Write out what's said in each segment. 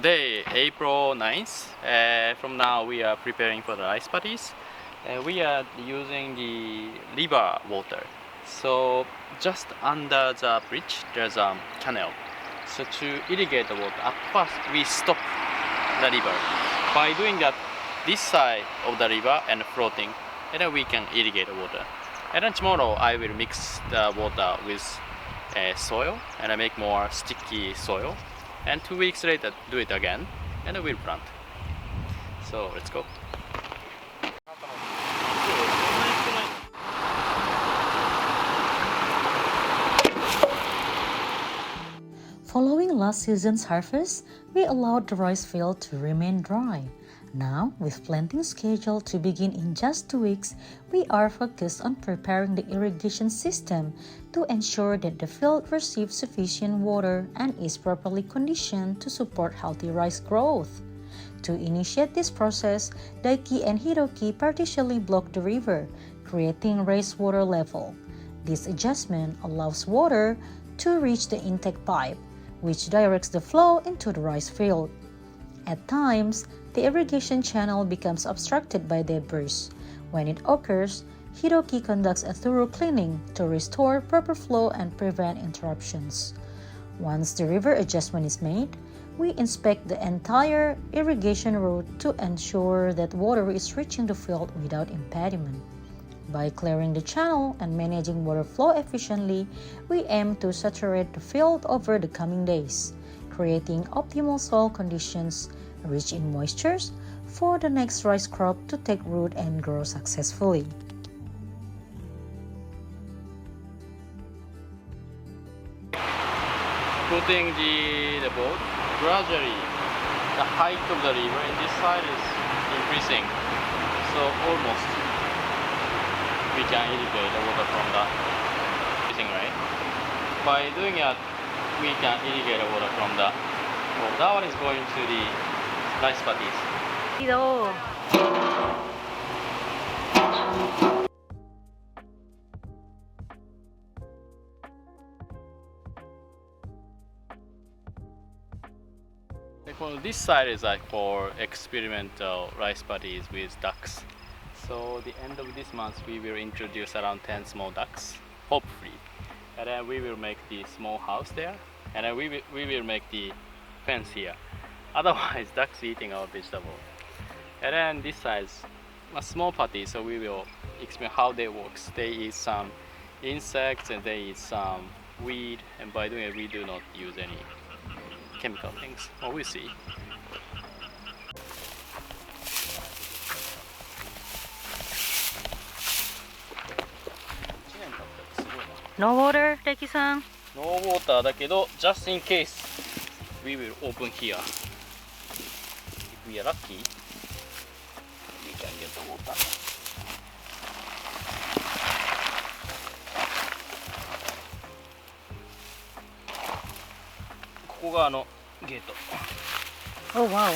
Today, April 9th, from now we are preparing for the rice paddies. We are using the river water. So just under the bridge there's a canal. So to irrigate the water, at first we stop the river. By doing that, this side of the river and floating, and then we can irrigate the water. And then tomorrow I will mix the water with soil and I make more sticky soil. And 2 weeks later do it again and then we'll plant. So let's go. Following last season's harvest, we allowed the rice field to remain dry. Now, with planting scheduled to begin in just 2 weeks, we are focused on preparing the irrigation system to ensure that the field receives sufficient water and is properly conditioned to support healthy rice growth. To initiate this process, Daiki and Hiroki partially block the river, creating raised water level. This adjustment allows water to reach the intake pipe, which directs the flow into the rice field. At times, the irrigation channel becomes obstructed by debris. When it occurs, Hiroki conducts a thorough cleaning to restore proper flow and prevent interruptions. Once the river adjustment is made, we inspect the entire irrigation route to ensure that water is reaching the field without impediment. By clearing the channel and managing water flow efficiently, we aim to saturate the field over the coming days, creating optimal soil conditions rich in moistures for the next rice crop to take root and grow successfully. Putting the boat, gradually the height of the river in this side is increasing. So almost we can irrigate the water from the increasing, right? By doing that, we can irrigate the water from the, well, that one is going to the rice paddies. This side is like for experimental rice paddies with ducks. So the end of this month we will introduce around 10 small ducks, hopefully. And then we will make the small house there, and then we will make the fence here. Otherwise ducks eating our vegetable. And then this side is a small patty, so we will explain how they work. They eat some insects and they eat some weed, and by doing it we do not use any chemical things. Well, we'll see. No water, Daiki-san? No water だけど just in case we will open here. If we are lucky, we can get the water. ここがゲート。Oh wow.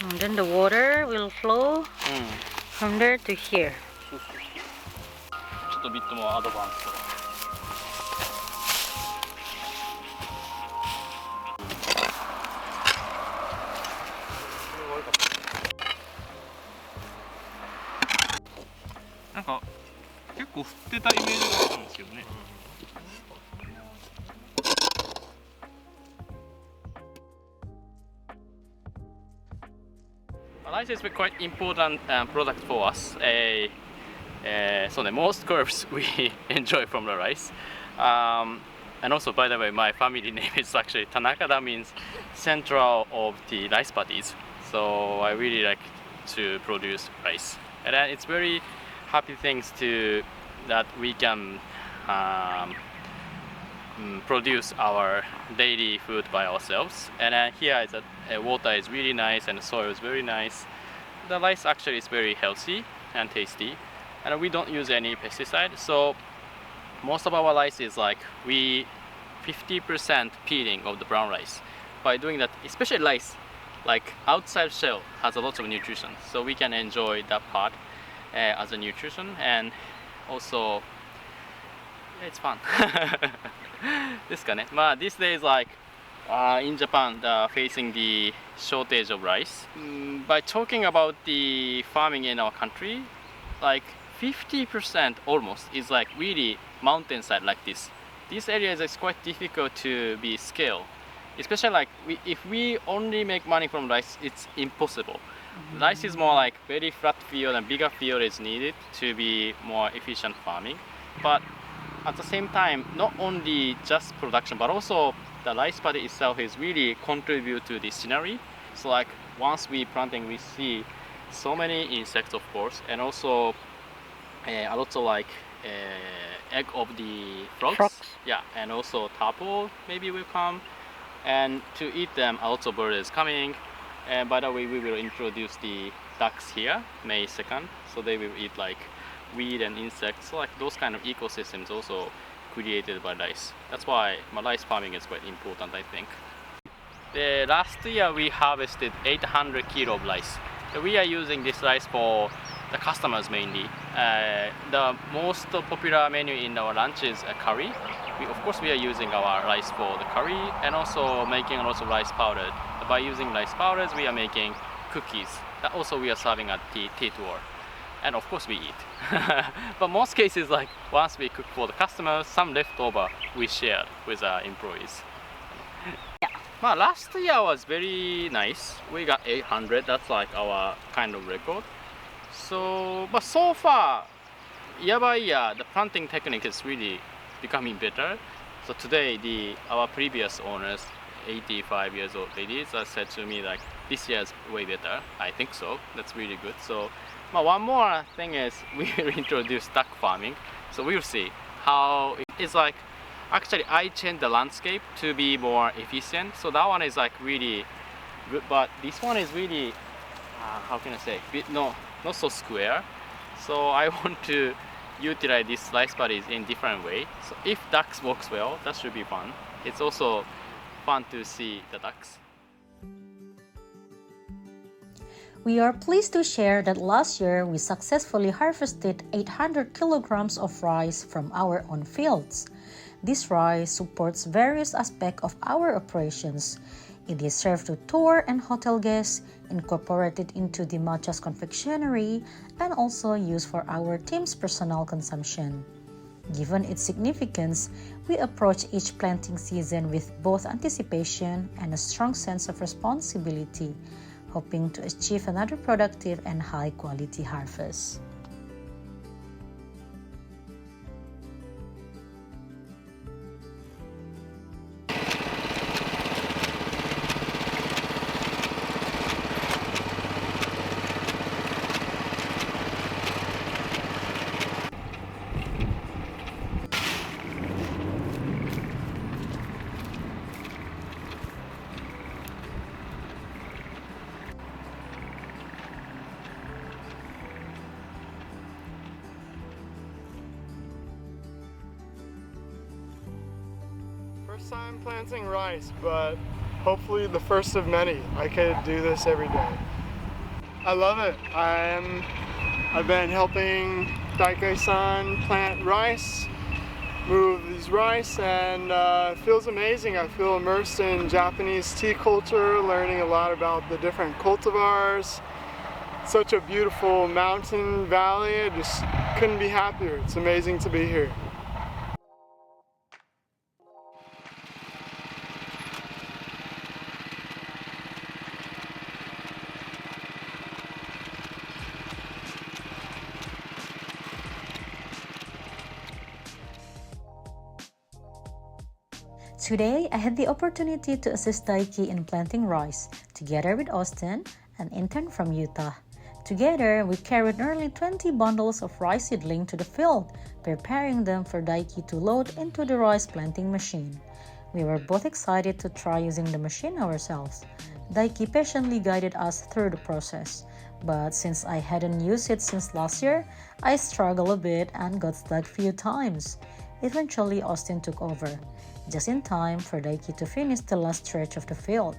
And then the water will flow from there to here. ちょっとビットもアドバンス。なんか結構振ってたイメージがあったんですけどね。Rice is quite important product for us. So the most crops we enjoy from the rice. And also, by the way, my family name is actually Tanaka. That means central of the rice paddies. So I really like to produce rice, and it's very happy things to that we can produce our daily food by ourselves. And here is that water is really nice and the soil is very nice. The rice actually is very healthy and tasty, and we don't use any pesticide. So most of our rice is like 50% peeling of the brown rice. By doing that, especially rice, like outside shell has a lot of nutrition, so we can enjoy that part as a nutrition, and also it's fun. ですかね。まあ these days like in Japan facing the shortage of rice. By talking about the farming in our country, like 50% almost is like really mountainside like this. These areas is quite difficult to be scaled. Especially like if we only make money from rice, it's impossible. Rice is more like very flat field and bigger field is needed to be more efficient farming. But at the same time, not only just production, but also the rice paddy itself is really contribute to the scenery. So like once we planting, we see so many insects, of course, and also a lot of like egg of the frogs. Yeah, and also tadpole maybe will come, and to eat them, a lot of birds is coming. And by the way, we will introduce the ducks here, May 2nd. So they will eat like weed and insects. So like those kind of ecosystems also created by rice. That's why rice farming is quite important, I think. The last year we harvested 800 kilo of rice. We are using this rice for the customers mainly. The most popular menu in our lunch is a curry. Of course we are using our rice for the curry and also making a lot of rice powder. By using rice powders we are making cookies. That also we are serving at tea tour. And of course we eat. But most cases like once we cook for the customers, some leftover we share with our employees. Well, last year was very nice. We got 800. That's like our kind of record. So, but so far, year by year, the planting technique is really becoming better. So today, our previous owners, 85 years old ladies, said to me like, this year is way better. I think so. That's really good. So, one more thing is we will introduce duck farming. So we'll see how it's like. Actually, I changed the landscape to be more efficient. So that one is like really good, but this one is really, how can I say, not so square. So I want to utilize these rice paddies in different way. So if ducks works well, that should be fun. It's also fun to see the ducks. We are pleased to share that last year we successfully harvested 800 kilograms of rice from our own fields. This rice supports various aspects of our operations. It is served to tour and hotel guests, incorporated into the matcha's confectionery, and also used for our team's personal consumption. Given its significance, we approach each planting season with both anticipation and a strong sense of responsibility, hoping to achieve another productive and high-quality harvest. First time planting rice, but hopefully the first of many. I could do this every day. I love it. I've been helping Daike-san plant rice, move these rice, and it feels amazing. I feel immersed in Japanese tea culture, learning a lot about the different cultivars. Such a beautiful mountain valley. I just couldn't be happier. It's amazing to be here. Today, I had the opportunity to assist Daiki in planting rice, together with Austin, an intern from Utah. Together, we carried nearly 20 bundles of rice seedling to the field, preparing them for Daiki to load into the rice planting machine. We were both excited to try using the machine ourselves. Daiki patiently guided us through the process. But since I hadn't used it since last year, I struggled a bit and got stuck a few times. Eventually, Austin took over, just in time for Daiki to finish the last stretch of the field.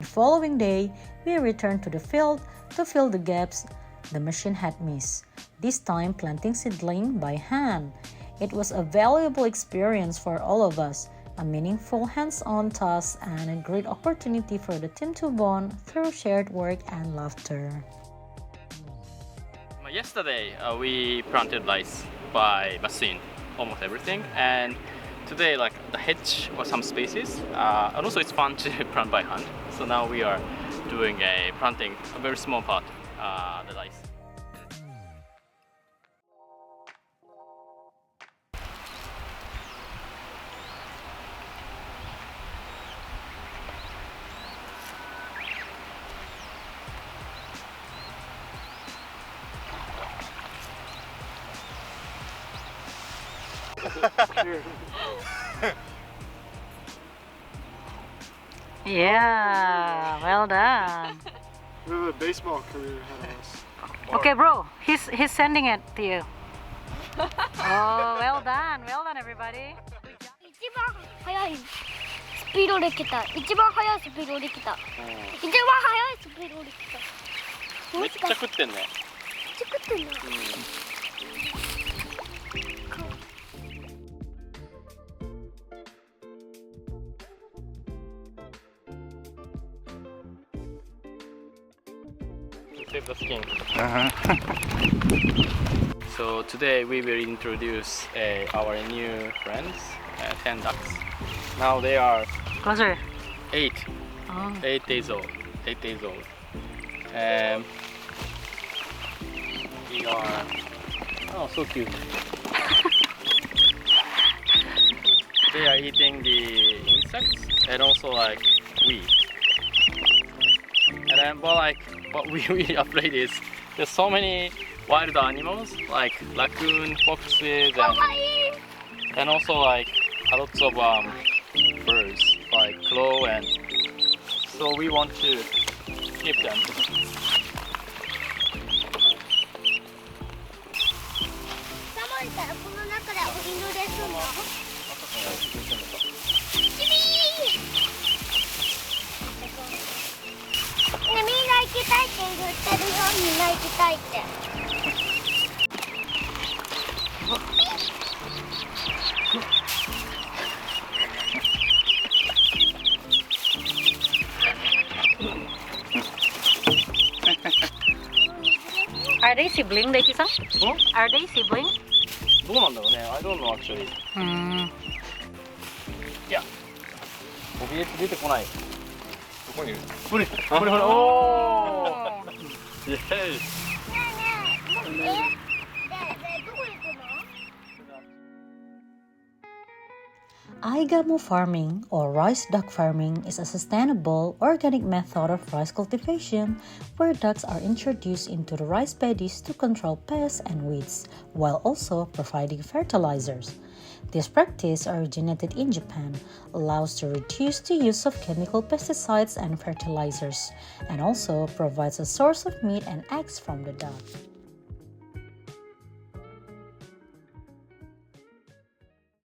The following day, we returned to the field to fill the gaps the machine had missed, this time planting seedling by hand. It was a valuable experience for all of us, a meaningful hands-on task and a great opportunity for the team to bond through shared work and laughter. Yesterday, we planted rice by machine, almost everything, and today, like the hedge or some spaces, and also it's fun to plant by hand. So now we are doing planting a very small part, the rice. Yeah, well done. We have a baseball career ahead of us. Okay, bro, he's sending it to you. Oh, well done, everybody. 一番速いスピードできた。一番速いスピードできた。一番速いスピードできた。めっちゃ食ってんね。めっちゃ食ってんな。Save the skin. So today we will introduce our new friends, 10 ducks. Now they are Closer. 8 Oh. 8 days old. We are, oh, so cute. They are eating the insects and also like weeds. And then, but like, what we really afraid is there's so many wild animals like raccoon, foxes, かわいい。 and also like lots of birds like crow, and so we want to keep them. 寒いからこの中でお犬ですんの。ね、みんな行きたいって言ってるよ。みんな行きたいって。Are they sibling, Daiki-san? Hmm? Are they sibling? どうなんだろうね? I don't know actually. いや、怯えて出てこない。どこにいる？これ、これ、おー。イエーイ。ねえねえ、どこ行くのAigamo farming, or rice duck farming, is a sustainable, organic method of rice cultivation where ducks are introduced into the rice paddies to control pests and weeds, while also providing fertilizers. This practice originated in Japan, allows to reduce the use of chemical pesticides and fertilizers, and also provides a source of meat and eggs from the duck.